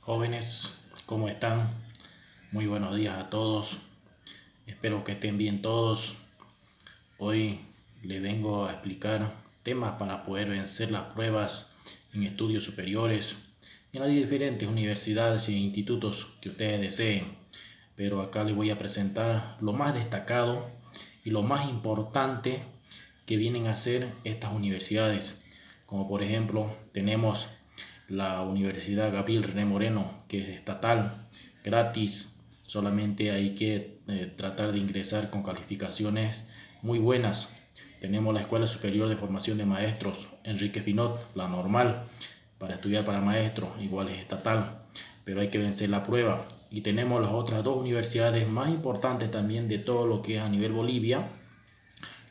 Jóvenes, ¿cómo están? Muy buenos días a todos. Espero que estén bien todos. Hoy les vengo a explicar temas para poder vencer las pruebas en estudios superiores en las diferentes universidades e institutos que ustedes deseen. Pero acá les voy a presentar lo más destacado y lo más importante que vienen a ser estas universidades. Como por ejemplo, tenemos la Universidad Gabriel René Moreno, que es estatal, gratis. Solamente hay que tratar de ingresar con calificaciones muy buenas. Tenemos la Escuela Superior de Formación de Maestros Enrique Finot, la normal, para estudiar para maestro, igual es estatal, pero hay que vencer la prueba. Y tenemos las otras dos universidades más importantes también de todo lo que es a nivel Bolivia,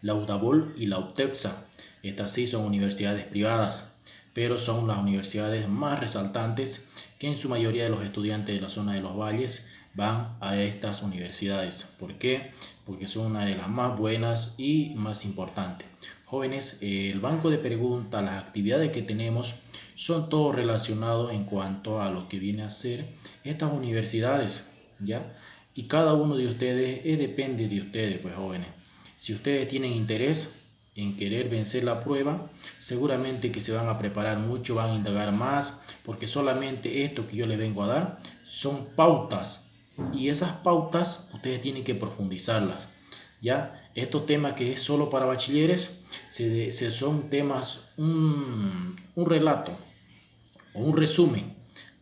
la UDABOL y la UTEPSA. Estas sí son universidades privadas, pero son las universidades más resaltantes que en su mayoría de los estudiantes de la zona de los valles van a estas universidades. ¿Por qué? Porque son una de las más buenas y más importantes. Jóvenes, el banco de preguntas, las actividades que tenemos son todo relacionados en cuanto a lo que viene a ser estas universidades, ¿ya? Y cada uno de ustedes depende de ustedes, pues jóvenes. Si ustedes tienen interés en querer vencer la prueba, seguramente que se van a preparar mucho, van a indagar más, porque solamente esto que yo les vengo a dar son pautas y esas pautas ustedes tienen que profundizarlas. Ya, estos temas que es solo para bachilleres, son temas, un relato o un resumen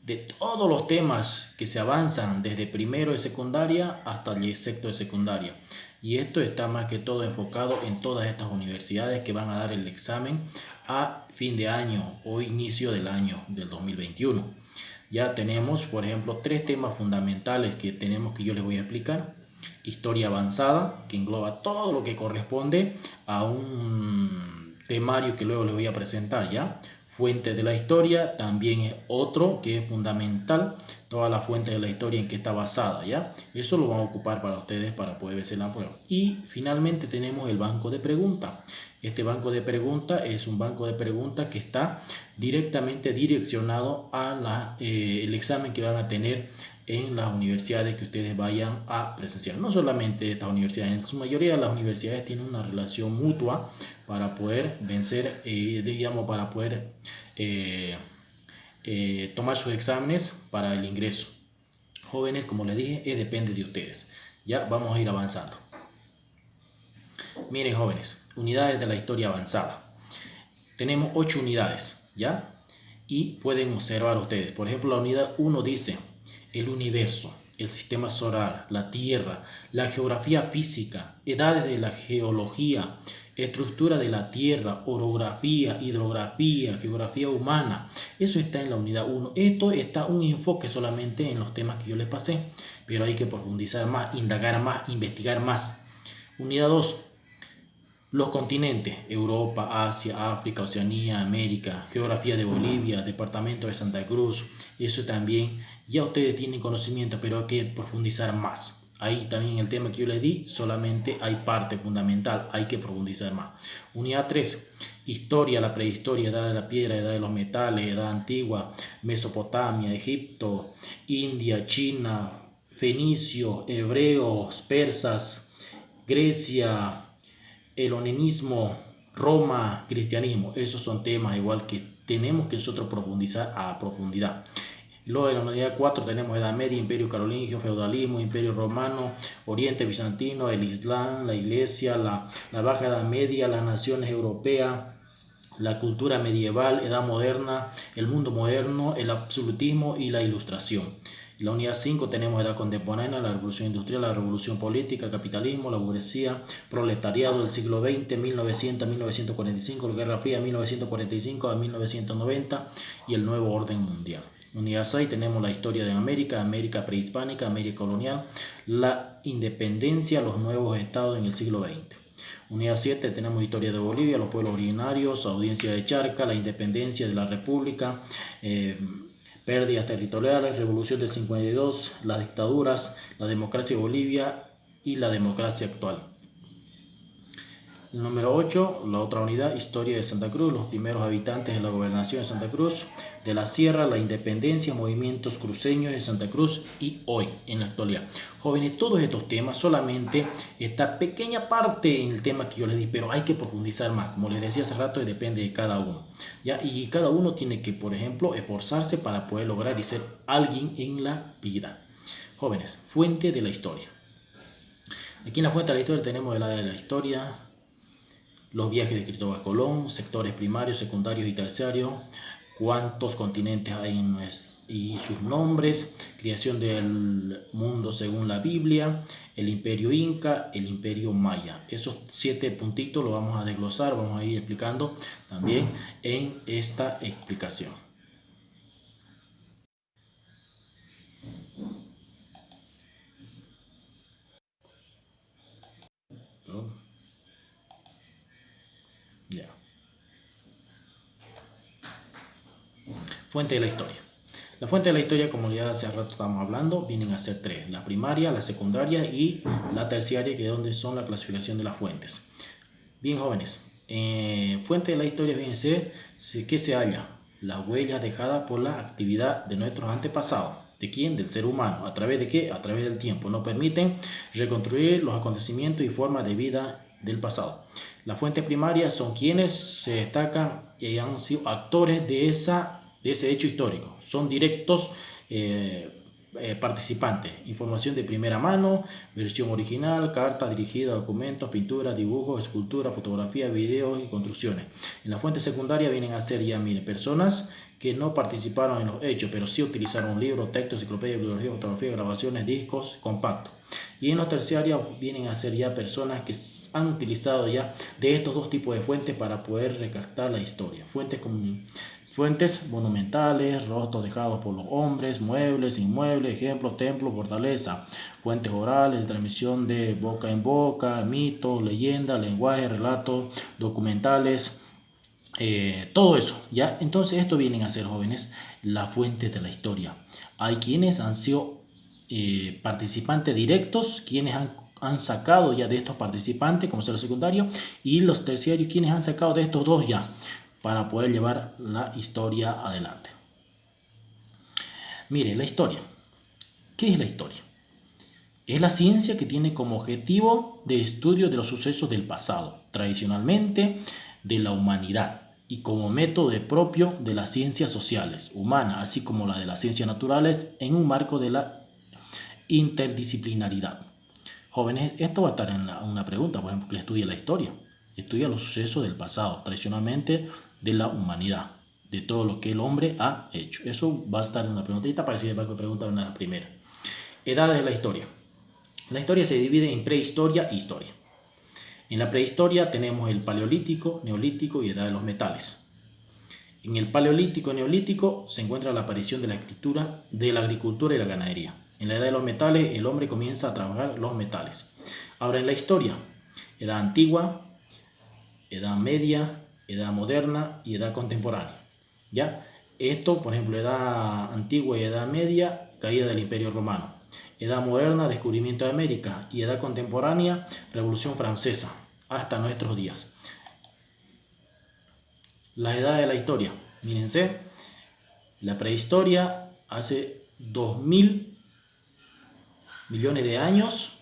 de todos los temas que se avanzan desde primero de secundaria hasta el sexto de secundaria. Y esto está más que todo enfocado en todas estas universidades que van a dar el examen a fin de año o inicio del año del 2021. Ya tenemos, por ejemplo, tres temas fundamentales que yo les voy a explicar. Historia avanzada, que engloba todo lo que corresponde a un temario que luego les voy a presentar, ¿ya? Fuentes de la historia también es otro que es fundamental, toda la fuente de la historia en que está basada, ¿ya? Eso lo van a ocupar para ustedes para poder vencer la prueba. Y finalmente tenemos el banco de preguntas. Este banco de preguntas es un banco de preguntas que está directamente direccionado a el examen que van a tener en las universidades que ustedes vayan a presenciar. No solamente estas universidades, en su mayoría las universidades tienen una relación mutua para poder vencer, digamos, para poder tomar sus exámenes para el ingreso. Jóvenes, como les dije, depende de ustedes. Ya vamos a ir avanzando. Miren, jóvenes, unidades de la historia avanzada. Tenemos 8 unidades, ¿ya? Y pueden observar ustedes. Por ejemplo, la unidad 1 dice el universo, el sistema solar, la Tierra, la geografía física, edades de la geología, estructura de la Tierra, orografía, hidrografía, geografía humana. Eso está en la unidad 1. Esto está un enfoque solamente en los temas que yo les pasé, pero hay que profundizar más, indagar más, investigar más. Unidad 2. Los continentes, Europa, Asia, África, Oceanía, América, geografía de Bolivia, departamento de Santa Cruz, eso también ya ustedes tienen conocimiento, pero hay que profundizar más. Ahí también el tema que yo les di, solamente hay parte fundamental, hay que profundizar más. Unidad 3, historia, la prehistoria, edad de la piedra, edad de los metales, edad antigua, Mesopotamia, Egipto, India, China, fenicios, hebreos, persas, Grecia, el helenismo, Roma, cristianismo. Esos son temas igual que tenemos que nosotros profundizar a profundidad. Luego de la unidad 4 tenemos Edad Media, Imperio Carolingio, Feudalismo, Imperio Romano, Oriente Bizantino, el Islam, la Iglesia, la Baja Edad Media, las naciones europeas, la cultura medieval, Edad Moderna, el mundo moderno, el absolutismo y la Ilustración. En la unidad 5 tenemos edad contemporánea, la revolución industrial, la revolución política, el capitalismo, la burguesía, proletariado del siglo XX, 1900 a 1945, la Guerra Fría, 1945 a 1990 y el nuevo orden mundial. Unidad 6 tenemos la historia de América, América prehispánica, América colonial, la independencia, los nuevos estados en el siglo XX. Unidad 7 tenemos historia de Bolivia, los pueblos originarios, audiencia de Charca, la independencia de la República, pérdidas territoriales, revolución del 52, las dictaduras, la democracia de Bolivia y la democracia actual. El número 8, la otra unidad, historia de Santa Cruz, los primeros habitantes de la gobernación de Santa Cruz, de la Sierra, la independencia, movimientos cruceños de Santa Cruz y hoy, en la actualidad. Jóvenes, todos estos temas, solamente esta pequeña parte en el tema que yo les di, pero hay que profundizar más. Como les decía hace rato, depende de cada uno, ¿ya? Y cada uno tiene que, por ejemplo, esforzarse para poder lograr y ser alguien en la vida. Jóvenes, fuente de la historia. Aquí en la fuente de la historia tenemos el área de la historia, los viajes de Cristóbal Colón, sectores primarios, secundarios y terciarios, cuántos continentes hay y sus nombres, creación del mundo según la Biblia, el imperio inca, el imperio maya. Esos 7 puntitos los vamos a desglosar, vamos a ir explicando también en esta explicación. Ya. Fuente de la historia. La fuente de la historia, como ya hace rato estamos hablando, vienen a ser 3. La primaria, la secundaria y la terciaria, que es donde son la clasificación de las fuentes. Bien, jóvenes, fuente de la historia viene a ser que se halla las huellas dejadas por la actividad de nuestros antepasados. ¿De quién? Del ser humano. ¿A través de qué? A través del tiempo. Nos permiten reconstruir los acontecimientos y formas de vida del pasado. Las fuentes primarias son quienes se destacan y han sido actores de ese hecho histórico. Son directos participantes. Información de primera mano, versión original, carta dirigida, documentos, pinturas, dibujos, esculturas, fotografías, videos y construcciones. En la fuente secundaria vienen a ser ya, miren, personas que no participaron en los hechos, pero sí utilizaron libros, textos, enciclopedias, bibliografía, fotografías, grabaciones, discos, compactos. Y en los terciarios vienen a ser ya personas que han utilizado ya de estos 2 tipos de fuentes para poder recaptar la historia. Fuentes monumentales, rostros dejados por los hombres, muebles, inmuebles, ejemplos, templos, fortaleza. Fuentes orales, transmisión de boca en boca, mitos, leyendas, lenguaje, relatos, documentales, todo eso, ¿ya? Entonces esto vienen a ser, jóvenes, las fuentes de la historia. Hay quienes han sido participantes directos, quienes han sacado ya de estos participantes, como sea los secundarios, y los terciarios, quienes han sacado de estos 2 ya, para poder llevar la historia adelante. Mire, la historia. ¿Qué es la historia? Es la ciencia que tiene como objetivo de estudio de los sucesos del pasado, tradicionalmente de la humanidad, y como método propio de las ciencias sociales, humanas, así como la de las ciencias naturales, en un marco de la interdisciplinaridad. Jóvenes, esto va a estar en una pregunta, por ejemplo, que estudia la historia. Estudia los sucesos del pasado, tradicionalmente de la humanidad, de todo lo que el hombre ha hecho. Eso va a estar en una preguntita parecida a la que preguntaron en la primera. Edades de la historia. La historia se divide en prehistoria e historia. En la prehistoria tenemos el paleolítico, neolítico y edad de los metales. En el paleolítico y neolítico se encuentra la aparición de la escritura, de la agricultura y la ganadería. En la edad de los metales el hombre comienza a trabajar los metales. Ahora en la historia, edad antigua, edad media, edad moderna y edad contemporánea. ¿Ya? Esto, por ejemplo, edad antigua y edad media, caída del Imperio Romano. Edad moderna, descubrimiento de América. Y edad contemporánea, Revolución Francesa, hasta nuestros días. La edad de la historia. Mírense, la prehistoria hace 2000 millones de años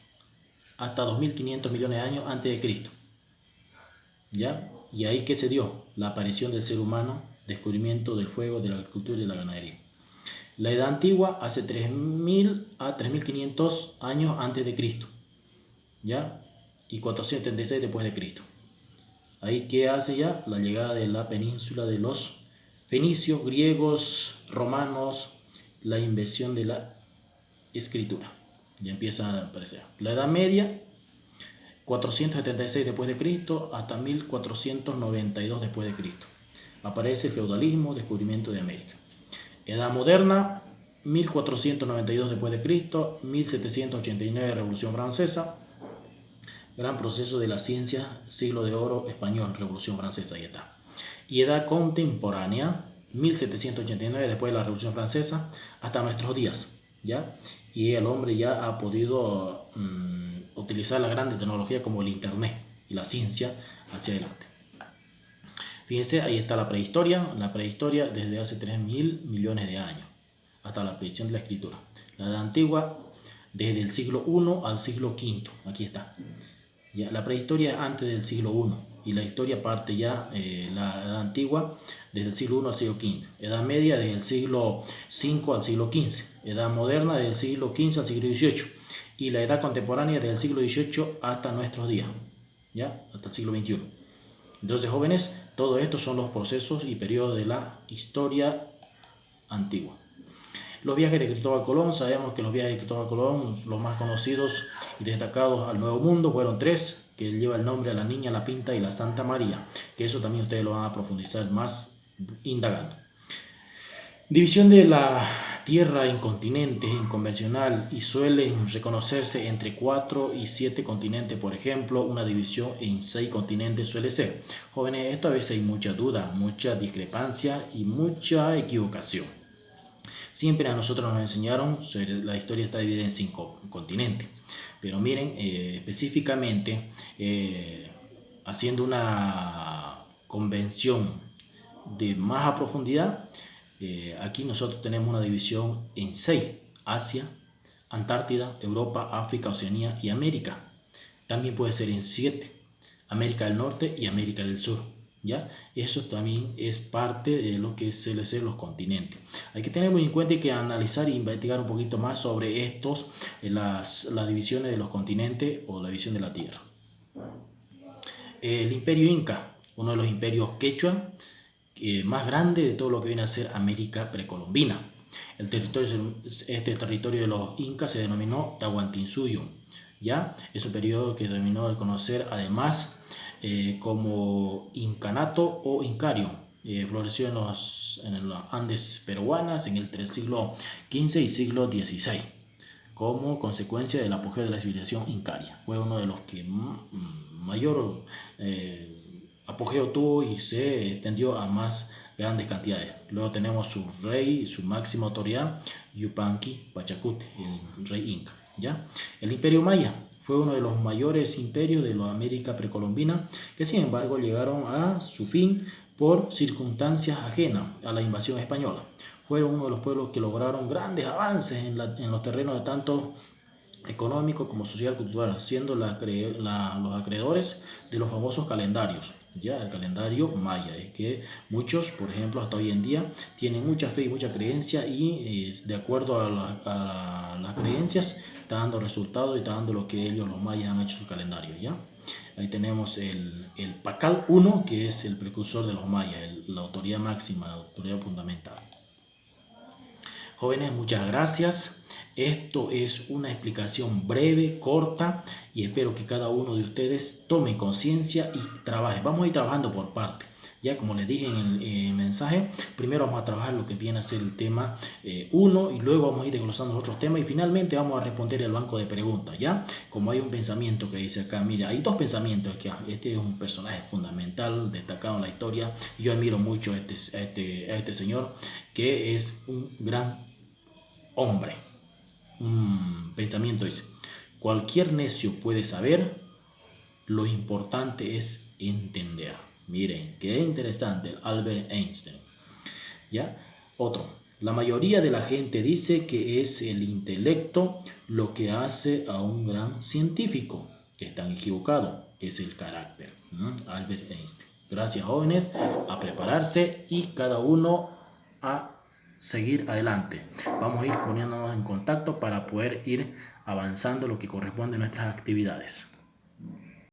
hasta 2500 millones de años antes de Cristo. ¿Ya? Y ahí que se dio la aparición del ser humano, descubrimiento del fuego, de la agricultura y de la ganadería. La edad antigua hace 3000 a 3500 años antes de Cristo, ¿ya? Y 476 después de Cristo. Ahí que hace ya la llegada de la península de los fenicios, griegos, romanos, la invención de la escritura. Ya empieza a aparecer. La Edad Media, 476 después de Cristo hasta 1492 después de Cristo. Aparece el feudalismo, descubrimiento de América. Edad Moderna, 1492 después de Cristo, 1789 Revolución Francesa. Gran proceso de la ciencia, siglo de oro español, Revolución Francesa, ahí está. Y edad contemporánea, 1789 después de la Revolución Francesa hasta nuestros días, ¿ya? Y el hombre ya ha podido utilizar la gran tecnología como el internet, y la ciencia hacia adelante. Fíjense, ahí está la prehistoria desde hace 3.000 millones de años, hasta la predicción de la escritura. La edad antigua desde el siglo I al siglo V, aquí está. Ya, la prehistoria es antes del siglo I y la historia parte ya, la edad antigua desde el siglo I al siglo V, edad media desde el siglo V al siglo XV, edad moderna desde el siglo XV al siglo XVIII y la edad contemporánea desde el siglo XVIII hasta nuestros días, ya, hasta el siglo XXI. Entonces, jóvenes, todos estos son los procesos y periodos de la historia antigua. Los viajes de Cristóbal Colón, sabemos que los viajes de Cristóbal Colón, los más conocidos y destacados al Nuevo Mundo, fueron 3, que lleva el nombre a la Niña, la Pinta y la Santa María, que eso también ustedes lo van a profundizar más indagando. División de la Tierra en continentes inconvencional y suelen reconocerse entre 4 y 7 continentes, por ejemplo, una división en 6 continentes suele ser. Jóvenes, esto a veces hay mucha duda, mucha discrepancia y mucha equivocación. Siempre a nosotros nos enseñaron, la historia está dividida en 5 continentes, pero miren, específicamente, haciendo una convención de más a profundidad, aquí nosotros tenemos una división en 6, Asia, Antártida, Europa, África, Oceanía y América. También puede ser en 7, América del Norte y América del Sur. ¿Ya? Eso también es parte de lo que suele ser los continentes. Hay que tener muy en cuenta y que analizar e investigar un poquito más sobre estos, las divisiones de los continentes o la división de la Tierra. El imperio Inca, uno de los imperios quechua más grande de todo lo que viene a ser América precolombina. Este territorio de los incas se denominó Tahuantinsuyo, ¿ya? Es un periodo que dominó el conocer además como incanato o incario. Floreció en los Andes peruanas en el siglo XV y siglo XVI como consecuencia del apogeo de la civilización incaria. Fue uno de los que mayor apogeo tuvo y se extendió a más grandes cantidades. Luego tenemos su rey, su máxima autoridad, Yupanqui Pachacute, el rey inca, ¿ya? El imperio maya fue uno de los mayores imperios de la América precolombina, que sin embargo llegaron a su fin por circunstancias ajenas a la invasión española. Fueron uno de los pueblos que lograron grandes avances en los terrenos de tanto económico como social cultural, siendo los acreedores de los famosos calendarios, ya el calendario maya. Es que muchos, por ejemplo, hasta hoy en día tienen mucha fe y mucha creencia y de acuerdo a las creencias está dando resultados y está dando lo que ellos, los mayas, han hecho en su calendario, ¿ya? Ahí tenemos el Pacal I, que es el precursor de los mayas, la autoridad máxima, la autoridad fundamental. Jóvenes, muchas gracias. Esto es una explicación breve, corta, y espero que cada uno de ustedes tome conciencia y trabaje. Vamos a ir trabajando por partes. Ya como les dije en el mensaje, primero vamos a trabajar lo que viene a ser el tema 1 y luego vamos a ir desglosando los otros temas y finalmente vamos a responder el banco de preguntas, ¿ya? Como hay un pensamiento que dice acá, mira, hay 2 pensamientos, que este es un personaje fundamental, destacado en la historia, y yo admiro mucho a este señor, que es un gran hombre. Un pensamiento dice, cualquier necio puede saber, lo importante es entender. Miren, qué interesante, Albert Einstein. ¿Ya? Otro, la mayoría de la gente dice que es el intelecto lo que hace a un gran científico. Están equivocados, es el carácter. Albert Einstein. Gracias, jóvenes, a prepararse y cada uno a seguir adelante. Vamos a ir poniéndonos en contacto para poder ir avanzando lo que corresponde a nuestras actividades.